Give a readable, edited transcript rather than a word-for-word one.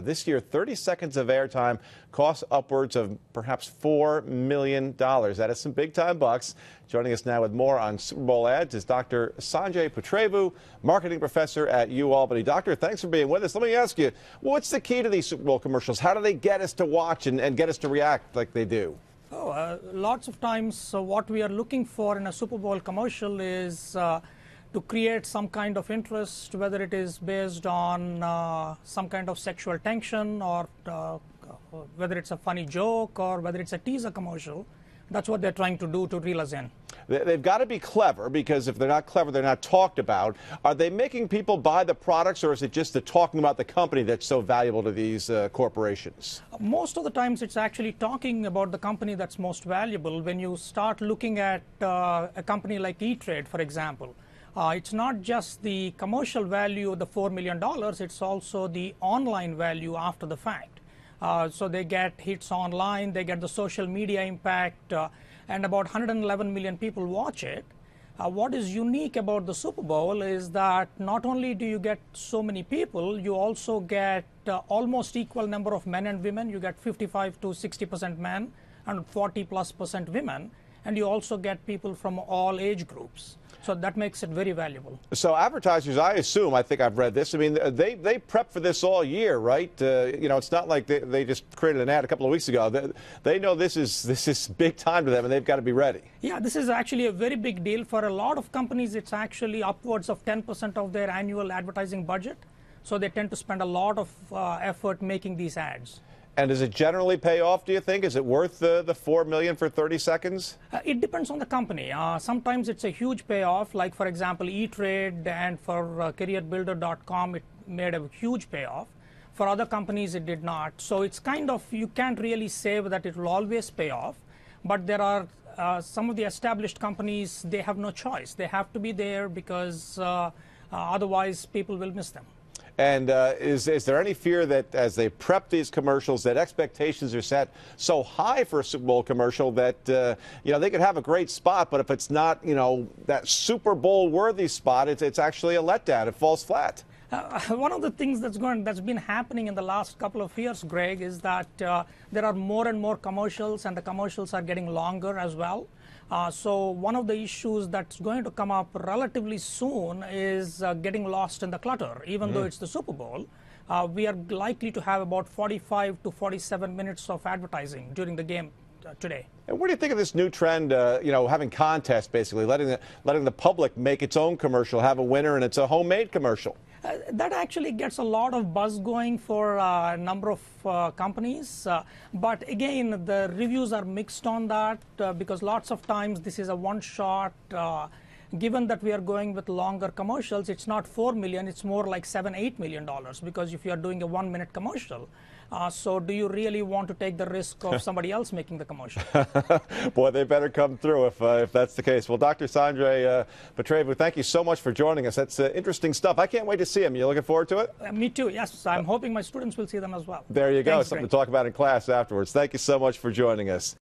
This year, 30 seconds of airtime costs upwards of perhaps $4 million. That is some big-time bucks. Joining us now with more on Super Bowl ads is Dr. Sanjay Putrevu, marketing professor at U Albany. Doctor, thanks for being with us. Let me ask you, what's the key to these Super Bowl commercials? How do they get us to watch and get us to react like they do? Lots of times what we are looking for in a Super Bowl commercial is to create some kind of interest, whether it is based on some kind of sexual tension or whether it's a funny joke or whether it's a teaser commercial. That's what they're trying to do to reel us in. They've got to be clever, because if they're not clever, they're not talked about. Are they making people buy the products, or is it just the talking about the company that's so valuable to these corporations? Most of the times it's actually talking about the company that's most valuable. When you start looking at a company like E-Trade, for example, it's not just the commercial value of the $4 million, it's also the online value after the fact. So they get hits online, they get the social media impact, and about 111 million people watch it. What is unique about the Super Bowl is that not only do you get so many people, you also get almost equal number of men and women. You get 55 to 60% men and 40+% women. And you also get people from all age groups. So that makes it very valuable. So advertisers, I assume, I think I've read this, I mean, they prep for this all year, right? You know, it's not like they just created an ad a couple of weeks ago. They know this is big time to them, and they've got to be ready. Yeah, this is actually a very big deal. For a lot of companies, it's actually upwards of 10% of their annual advertising budget. So they tend to spend a lot of effort making these ads. And does it generally pay off, do you think? Is it worth the $4 million for 30 seconds? It depends on the company. Sometimes it's a huge payoff, like, for example, E-Trade, and for careerbuilder.com, it made a huge payoff. For other companies, it did not. So it's kind of, you can't really say that it will always pay off. But there are some of the established companies, they have no choice. They have to be there because otherwise people will miss them. And is there any fear that as they prep these commercials, that expectations are set so high for a Super Bowl commercial that, you know, they could have a great spot, but if it's not, you know, that Super Bowl worthy spot, it's actually a letdown. It falls flat. One of the things that's been happening in the last couple of years, Greg, is that there are more and more commercials, and the commercials are getting longer as well. So one of the issues that's going to come up relatively soon is getting lost in the clutter. Even though it's the Super Bowl, we are likely to have about 45 to 47 minutes of advertising during the game today. And what do you think of this new trend, you know, having contests, basically, letting the public make its own commercial, have a winner, and it's a homemade commercial? That actually gets a lot of buzz going for a number of companies. But again, the reviews are mixed on that because lots of times this is a one-shot. Given that we are going with longer commercials, it's not $4 million, it's more like $7–8 million, because if you are doing a 1-minute commercial, so do you really want to take the risk of somebody else making the commercial? Boy, they better come through if that's the case. Well, Dr. Sanjay Putrevu, thank you so much for joining us. That's interesting stuff. I can't wait to see them. You looking forward to it? Me too, yes. I'm hoping my students will see them as well. There you go. Thanks, Something Greg. to talk about in class afterwards. Thank you so much for joining us.